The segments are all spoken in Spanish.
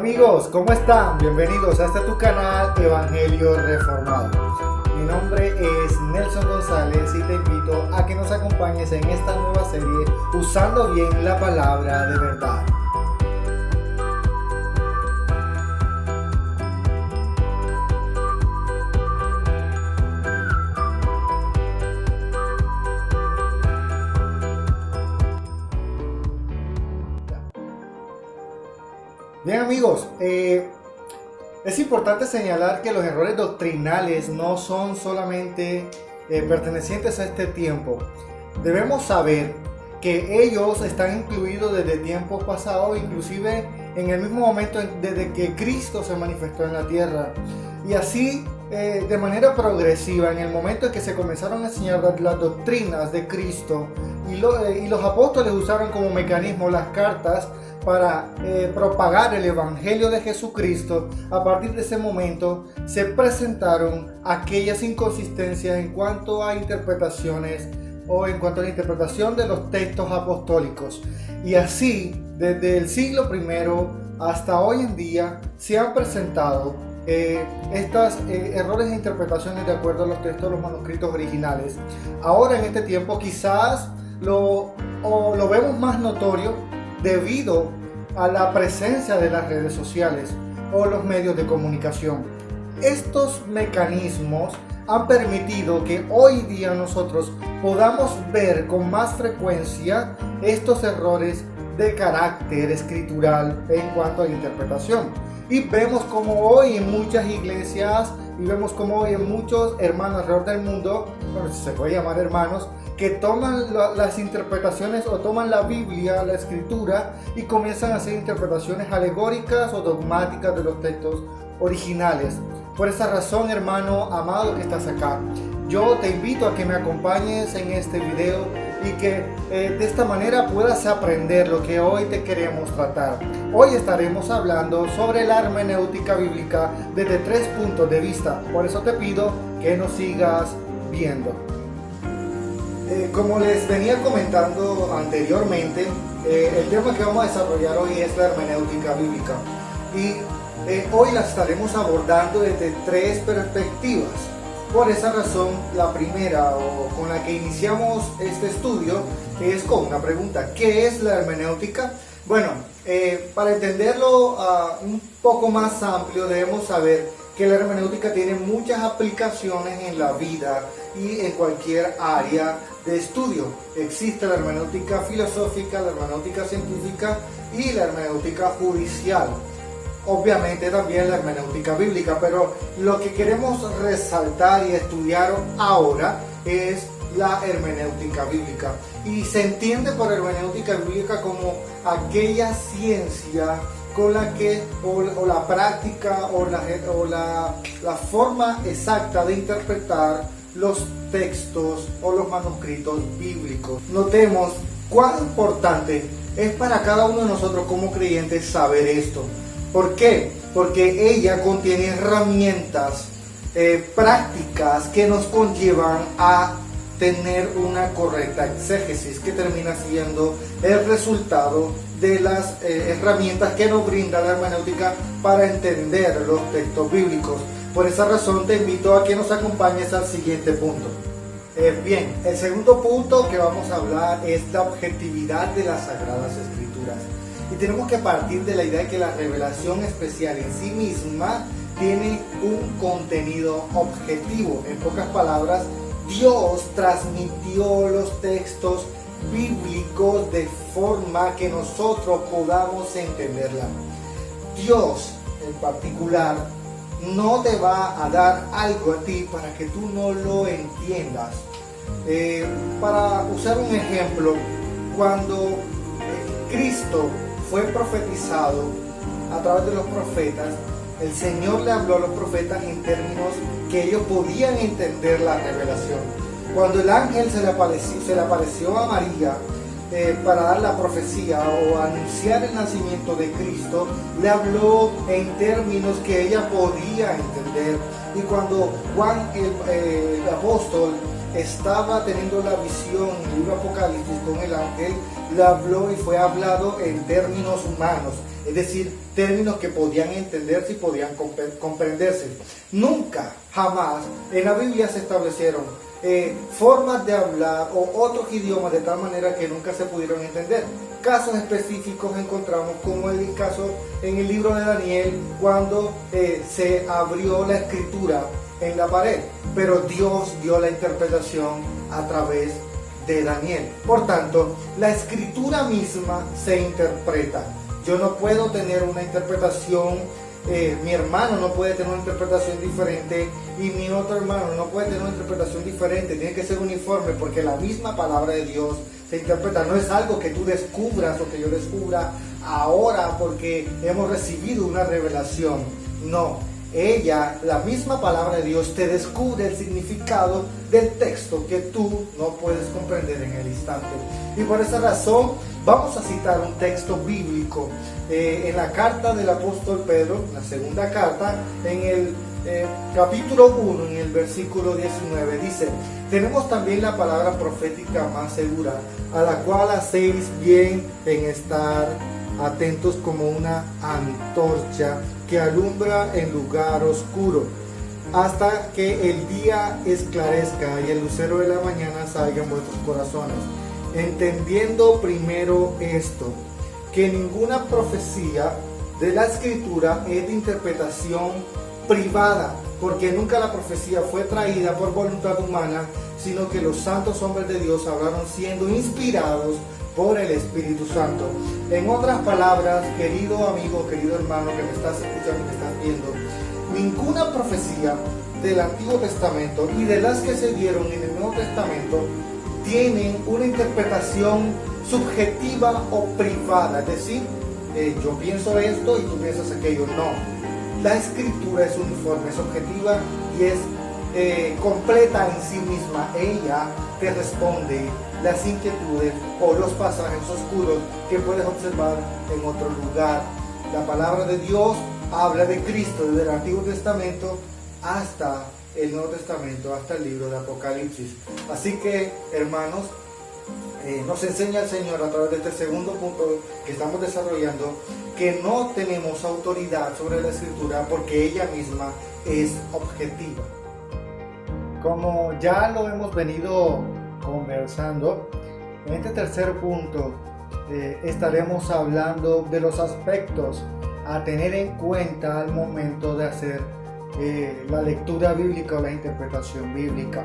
amigos, ¿cómo están? Bienvenidos a este tu canal Evangelio Reformado. Mi nombre es Nelson González y te invito a que nos acompañes en esta nueva serie usando bien la palabra de verdad. Bien amigos, es importante señalar que los errores doctrinales no son solamente pertenecientes a este tiempo. Debemos saber que ellos están incluidos desde tiempos pasados, inclusive en el mismo momento desde que Cristo se manifestó en la tierra. Y así, de manera progresiva, en el momento en que se comenzaron a enseñar las doctrinas de Cristo y los apóstoles usaron como mecanismo las cartas para propagar el Evangelio de Jesucristo, a partir de ese momento se presentaron aquellas inconsistencias en cuanto a interpretaciones o en cuanto a la interpretación de los textos apostólicos. Y así, desde el siglo I hasta hoy en día, se han presentado estos errores de interpretaciones de acuerdo a los textos de los manuscritos originales. Ahora en este tiempo quizás lo vemos más notorio debido a la presencia de las redes sociales o los medios de comunicación. Estos mecanismos han permitido que hoy día nosotros podamos ver con más frecuencia estos errores de carácter escritural en cuanto a la interpretación. Y vemos como hoy en muchas iglesias y vemos como hoy en muchos hermanos alrededor del mundo, bueno, si se puede llamar hermanos, que toman las interpretaciones o toman la Biblia, la escritura, y comienzan a hacer interpretaciones alegóricas o dogmáticas de los textos originales. Por esa razón, hermano amado que estás acá, yo te invito a que me acompañes en este video y que de esta manera puedas aprender lo que hoy te queremos tratar. Hoy estaremos hablando sobre la hermenéutica bíblica desde 3 puntos de vista. Por eso te pido que nos sigas viendo. Como les venía comentando anteriormente, el tema que vamos a desarrollar hoy es la hermenéutica bíblica. Y hoy la estaremos abordando desde 3 perspectivas. Por esa razón, la primera o con la que iniciamos este estudio es con una pregunta: ¿qué es la hermenéutica? Bueno, para entenderlo un poco más amplio, debemos saber que la hermenéutica tiene muchas aplicaciones en la vida y en cualquier área de estudio. Existe la hermenéutica filosófica, la hermenéutica científica y la hermenéutica judicial. Obviamente también la hermenéutica bíblica, pero lo que queremos resaltar y estudiar ahora es la hermenéutica bíblica. Y se entiende por hermenéutica bíblica como aquella ciencia con la que, o la práctica, o la forma exacta de interpretar los textos o los manuscritos bíblicos. Notemos cuán importante es para cada uno de nosotros como creyentes saber esto. ¿Por qué? Porque ella contiene herramientas prácticas que nos conllevan a tener una correcta exégesis, que termina siendo el resultado de las herramientas que nos brinda la hermenéutica para entender los textos bíblicos. Por esa razón te invito a que nos acompañes al siguiente punto. Bien, el segundo punto que vamos a hablar es la objetividad de las Sagradas Escrituras. Y tenemos que partir de la idea de que la revelación especial en sí misma tiene un contenido objetivo. En pocas palabras, Dios transmitió los textos bíblicos de forma que nosotros podamos entenderla. Dios en particular no te va a dar algo a ti para que tú no lo entiendas. Para usar un ejemplo, cuando Cristo fue profetizado a través de los profetas, el Señor le habló a los profetas en términos que ellos podían entender la revelación. Cuando el ángel se le apareció a María para dar la profecía o anunciar el nacimiento de Cristo, le habló en términos que ella podía entender. Y cuando Juan el apóstol estaba teniendo la visión en el libro Apocalipsis con el ángel, le habló y fue hablado en términos humanos, es decir, términos que podían entenderse y podían comprenderse. Nunca, jamás, en la Biblia se establecieron formas de hablar o otros idiomas de tal manera que nunca se pudieron entender. Casos específicos encontramos como el caso en el libro de Daniel, cuando se abrió la escritura en la pared, pero Dios dio la interpretación a través de Daniel. Por tanto, la escritura misma se interpreta. Yo no puedo tener una interpretación, mi hermano no puede tener una interpretación diferente y mi otro hermano no puede tener una interpretación diferente. Tiene que ser uniforme, porque la misma palabra de Dios se interpreta. No es algo que tú descubras o que yo descubra ahora porque hemos recibido una revelación. No, la misma palabra de Dios te descubre el significado del texto que tú no puedes comprender en el instante. Y por esa razón vamos a citar un texto bíblico en la carta del apóstol Pedro, la segunda carta, en el capítulo 1, en el versículo 19, dice: tenemos también la palabra profética más segura, a la cual hacéis bien en estar atentos como una antorcha que alumbra en lugar oscuro, hasta que el día esclarezca y el lucero de la mañana salga en vuestros corazones. Entendiendo primero esto, que ninguna profecía de la Escritura es de interpretación privada, porque nunca la profecía fue traída por voluntad humana, sino que los santos hombres de Dios hablaron siendo inspirados por el Espíritu Santo. En otras palabras, querido amigo, querido hermano que me estás escuchando, que me estás viendo, ninguna profecía del Antiguo Testamento y de las que se dieron en el Nuevo Testamento tienen una interpretación subjetiva o privada, es decir, yo pienso esto y tú piensas aquello. No, la Escritura es uniforme, es objetiva y es completa en sí misma. Ella te responde las inquietudes o los pasajes oscuros que puedes observar en otro lugar. La palabra de Dios habla de Cristo desde el Antiguo Testamento hasta el Nuevo Testamento, hasta el libro de Apocalipsis. Así que, hermanos, nos enseña el Señor a través de este segundo punto que estamos desarrollando, que no tenemos autoridad sobre la Escritura porque ella misma es objetiva. Como ya lo hemos venido conversando, en este tercer punto estaremos hablando de los aspectos a tener en cuenta al momento de hacer la lectura bíblica o la interpretación bíblica.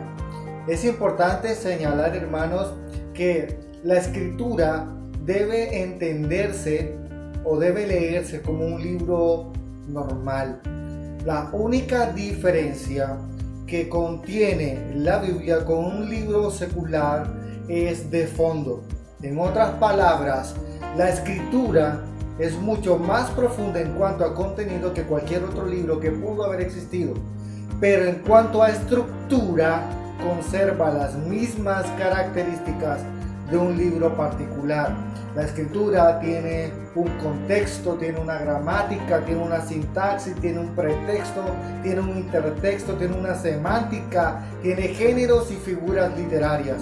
Es importante señalar, hermanos, que la Escritura debe entenderse o debe leerse como un libro normal. La única diferencia que contiene la Biblia con un libro secular es de fondo. En otras palabras, la Escritura es mucho más profunda en cuanto a contenido que cualquier otro libro que pudo haber existido, pero en cuanto a estructura conserva las mismas características de un libro particular. La Escritura tiene un contexto, tiene una gramática, tiene una sintaxis, tiene un pretexto, tiene un intertexto, tiene una semántica, tiene géneros y figuras literarias.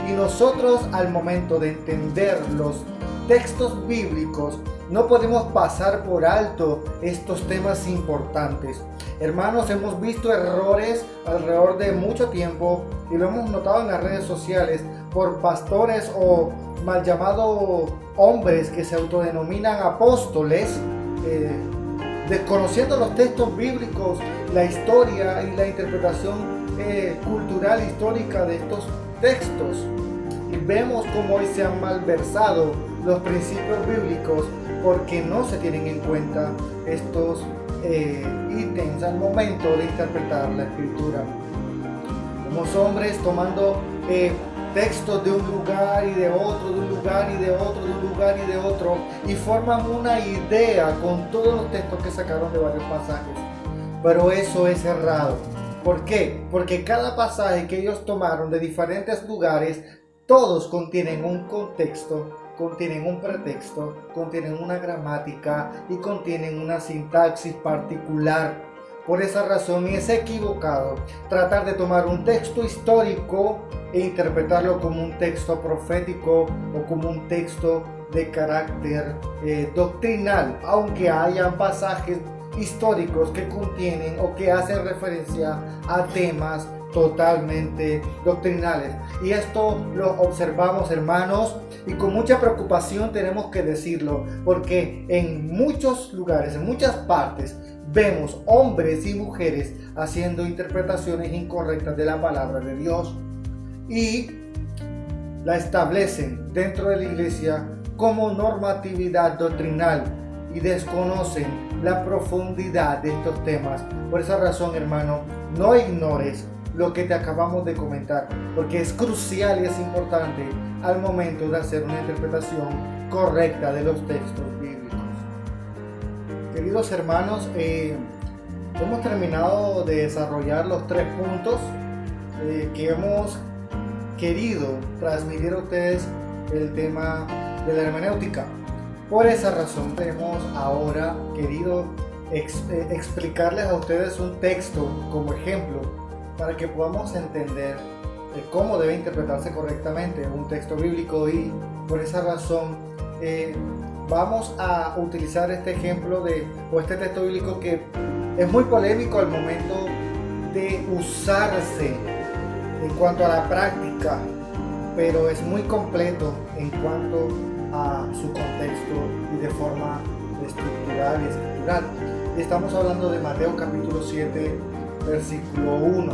Y nosotros, al momento de entender los textos bíblicos, no podemos pasar por alto estos temas importantes. Hermanos, hemos visto errores alrededor de mucho tiempo y lo hemos notado en las redes sociales por pastores o mal llamados hombres que se autodenominan apóstoles, desconociendo los textos bíblicos, la historia y la interpretación cultural histórica de estos textos. Y vemos cómo hoy se han malversado los principios bíblicos porque no se tienen en cuenta estos ítems al momento de interpretar la Escritura. Somos hombres tomando textos de un lugar y de otro, de un lugar y de otro, de un lugar y de otro, y forman una idea con todos los textos que sacaron de varios pasajes. Pero eso es errado. ¿Por qué? Porque cada pasaje que ellos tomaron de diferentes lugares, todos contienen un contexto, contienen un pretexto, contienen una gramática y contienen una sintaxis particular. Por esa razón es equivocado tratar de tomar un texto histórico e interpretarlo como un texto profético o como un texto de carácter doctrinal, aunque hayan pasajes históricos que contienen o que hacen referencia a temas totalmente doctrinales. Y esto lo observamos, hermanos, y con mucha preocupación tenemos que decirlo, porque en muchos lugares, en muchas partes, vemos hombres y mujeres haciendo interpretaciones incorrectas de la palabra de Dios y la establecen dentro de la iglesia como normatividad doctrinal y desconocen la profundidad de estos temas. Por esa razón, hermano, no ignores lo que te acabamos de comentar, porque es crucial y es importante al momento de hacer una interpretación correcta de los textos bíblicos. Queridos hermanos, hemos terminado de desarrollar los 3 puntos que hemos querido transmitir a ustedes el tema de la hermenéutica. Por esa razón hemos ahora querido explicarles a ustedes un texto como ejemplo para que podamos entender cómo debe interpretarse correctamente un texto bíblico, y por esa razón vamos a utilizar este ejemplo o este texto bíblico que es muy polémico al momento de usarse en cuanto a la práctica, pero es muy completo en cuanto a su contexto y de forma estructural y escritural. Estamos hablando de Mateo capítulo 7, versículo 1,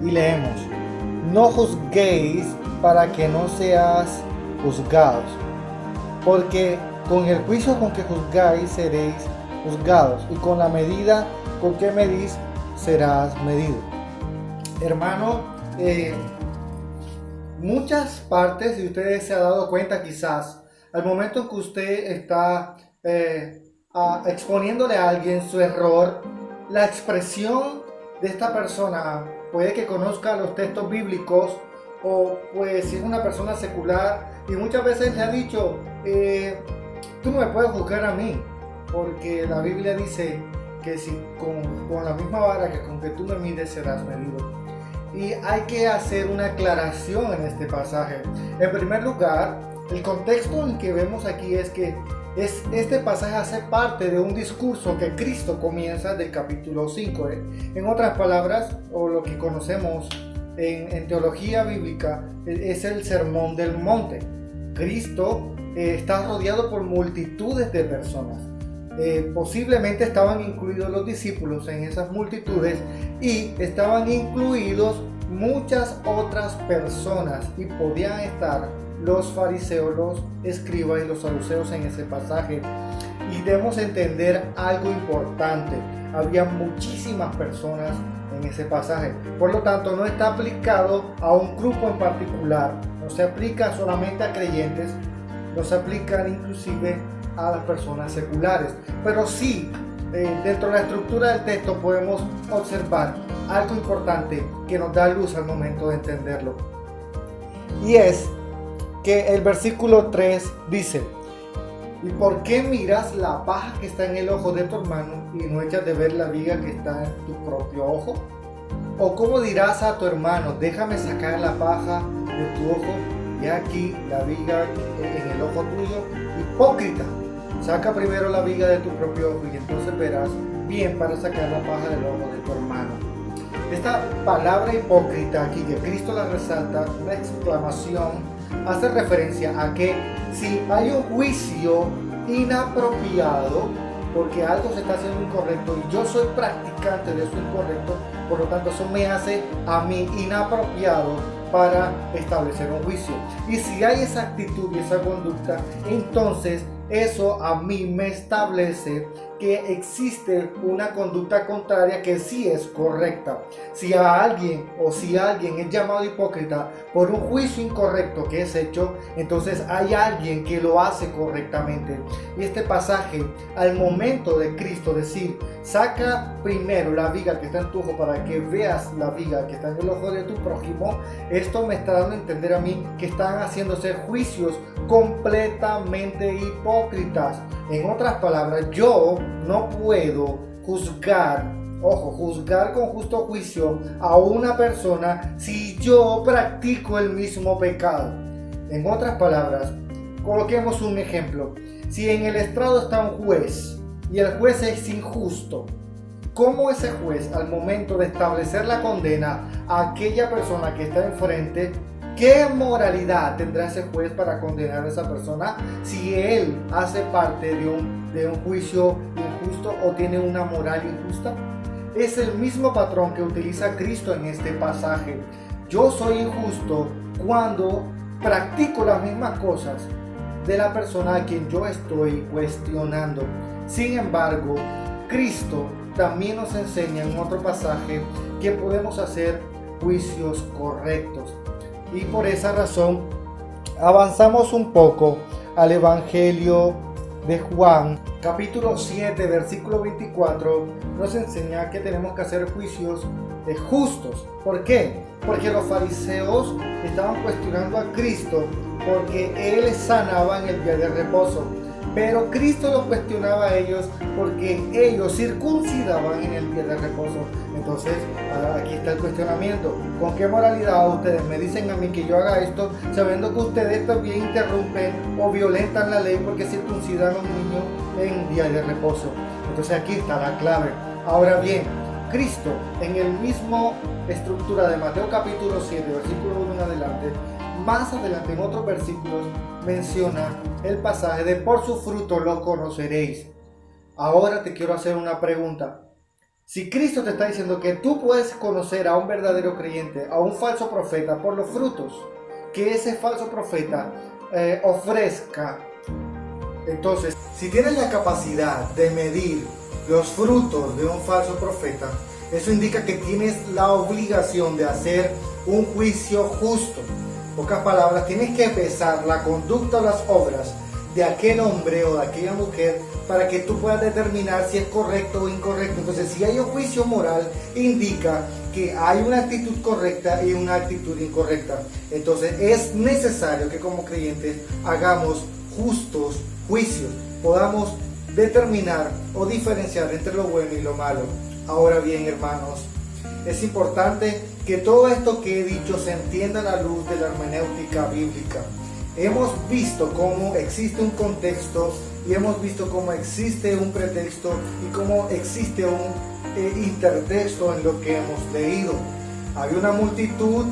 y leemos: no juzguéis para que no seas juzgados, porque con el juicio con que juzgáis seréis juzgados, y con la medida con que medís serás medido. Hermano, muchas partes, si ustedes se han dado cuenta quizás, al momento en que usted está exponiéndole a alguien su error, la expresión de esta persona puede que conozca los textos bíblicos, o pues si es una persona secular, y muchas veces le ha dicho, tú no me puedes juzgar a mí, porque la Biblia dice que si con la misma vara que con que tú me mides serás medido. Y hay que hacer una aclaración en este pasaje. En primer lugar, el contexto en que vemos aquí es que este pasaje hace parte de un discurso que Cristo comienza del capítulo 5. En otras palabras, o lo que conocemos en teología bíblica, es el Sermón del Monte. Cristo está rodeado por multitudes de personas. Posiblemente estaban incluidos los discípulos en esas multitudes, y estaban incluidos muchas otras personas, y podían estar los fariseos, los escribas y los saduceos en ese pasaje. Y debemos entender algo importante: había muchísimas personas en ese pasaje, por lo tanto no está aplicado a un grupo en particular, no se aplica solamente a creyentes, no se aplica inclusive a las personas seculares, pero sí dentro de la estructura del texto podemos observar algo importante que nos da luz al momento de entenderlo, y es que el versículo 3 dice: ¿y por qué miras la paja que está en el ojo de tu hermano y no echas de ver la viga que está en tu propio ojo? ¿O cómo dirás a tu hermano, déjame sacar la paja de tu ojo, y aquí la viga en el ojo tuyo? Hipócrita, saca primero la viga de tu propio ojo, y entonces verás bien para sacar la paja del ojo de tu hermano. Esta palabra hipócrita aquí, que Cristo la resalta, una exclamación, hace referencia a que si hay un juicio inapropiado porque algo se está haciendo incorrecto y yo soy practicante de eso incorrecto, por lo tanto eso me hace a mí inapropiado para establecer un juicio. Y si hay esa actitud y esa conducta, entonces eso a mí me establece que existe una conducta contraria que sí es correcta. Si alguien es llamado hipócrita por un juicio incorrecto que es hecho, entonces hay alguien que lo hace correctamente. Y este pasaje, al momento de Cristo decir, saca primero la viga que está en tu ojo para que veas la viga que está en el ojo de tu prójimo, esto me está dando a entender a mí que están haciéndose juicios completamente hipócritas. En otras palabras, yo no puedo juzgar ojo, juzgar con justo juicio a una persona si yo practico el mismo pecado. En otras palabras, coloquemos un ejemplo. Si en el estrado está un juez y el juez es injusto, ¿cómo ese juez, al momento de establecer la condena a aquella persona que está enfrente, qué moralidad tendrá ese juez para condenar a esa persona si él hace parte de un juicio injusto o tiene una moral injusta? Es el mismo patrón que utiliza Cristo en este pasaje. Yo soy injusto cuando practico las mismas cosas de la persona a quien yo estoy cuestionando. Sin embargo, Cristo también nos enseña en otro pasaje que podemos hacer juicios correctos. Y por esa razón avanzamos un poco al Evangelio de Juan, capítulo 7, versículo 24, nos enseña que tenemos que hacer juicios justos. ¿Por qué? Porque los fariseos estaban cuestionando a Cristo porque Él sanaba en el día de reposo. Pero Cristo los cuestionaba a ellos porque ellos circuncidaban en el día de reposo. Entonces, aquí está el cuestionamiento. ¿Con qué moralidad ustedes me dicen a mí que yo haga esto, sabiendo que ustedes también interrumpen o violentan la ley porque circuncidan a los niños en día de reposo? Entonces aquí está la clave. Ahora bien, Cristo, en el mismo estructura de Mateo capítulo 7, versículo 1 en adelante, más adelante en otros versículos menciona el pasaje de por su fruto lo conoceréis. Ahora te quiero hacer una pregunta. Si Cristo te está diciendo que tú puedes conocer a un verdadero creyente, a un falso profeta, por los frutos que ese falso profeta ofrezca, entonces, si tienes la capacidad de medir los frutos de un falso profeta, eso indica que tienes la obligación de hacer un juicio justo. En pocas palabras, tienes que pesar la conducta o las obras de aquel hombre o de aquella mujer para que tú puedas determinar si es correcto o incorrecto. Entonces, si hay un juicio moral, indica que hay una actitud correcta y una actitud incorrecta. Entonces, es necesario que como creyentes hagamos justos juicios, podamos determinar o diferenciar entre lo bueno y lo malo. Ahora bien, hermanos, es importante que todo esto que he dicho se entienda a la luz de la hermenéutica bíblica. Hemos visto cómo existe un contexto y hemos visto cómo existe un pretexto y cómo existe un intertexto en lo que hemos leído. Había una multitud,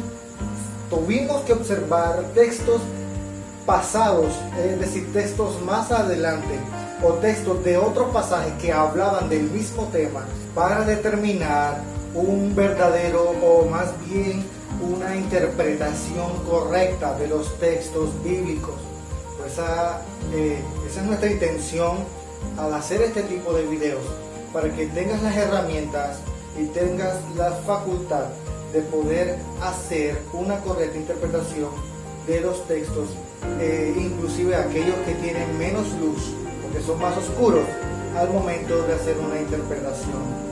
tuvimos que observar textos pasados, es decir, textos más adelante o textos de otros pasajes que hablaban del mismo tema para determinar un verdadero o más bien una interpretación correcta de los textos bíblicos. Pues esa es nuestra intención al hacer este tipo de videos, para que tengas las herramientas y tengas la facultad de poder hacer una correcta interpretación de los textos, inclusive aquellos que tienen menos luz, porque son más oscuros, al momento de hacer una interpretación.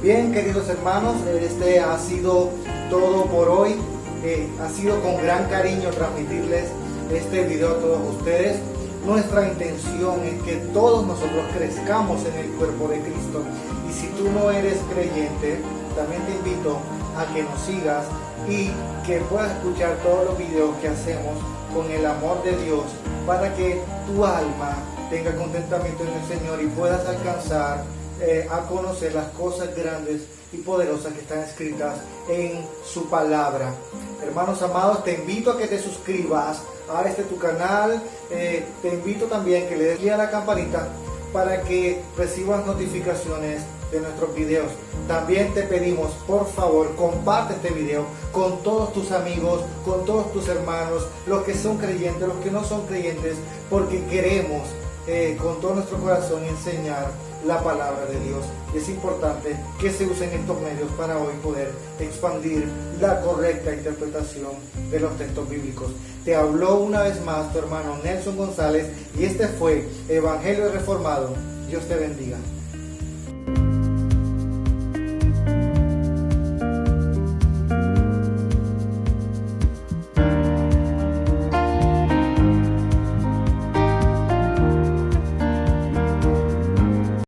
Bien, queridos hermanos, este ha sido todo por hoy. Ha sido con gran cariño transmitirles este video a todos ustedes. Nuestra intención es que todos nosotros crezcamos en el cuerpo de Cristo. Y si tú no eres creyente, también te invito a que nos sigas y que puedas escuchar todos los videos que hacemos con el amor de Dios, para que tu alma tenga contentamiento en el Señor y puedas alcanzar a conocer las cosas grandes y poderosas que están escritas en su palabra. Hermanos amados, te invito a que te suscribas a tu canal. Te invito también a que le des a la campanita para que recibas notificaciones de nuestros videos. También te pedimos, por favor, comparte este video con todos tus amigos, con todos tus hermanos, los que son creyentes, los que no son creyentes, porque queremos con todo nuestro corazón enseñar la palabra de Dios. Y es importante que se usen estos medios para hoy poder expandir la correcta interpretación de los textos bíblicos. Te habló una vez más tu hermano Nelson González y este fue Evangelio Reformado. Dios te bendiga.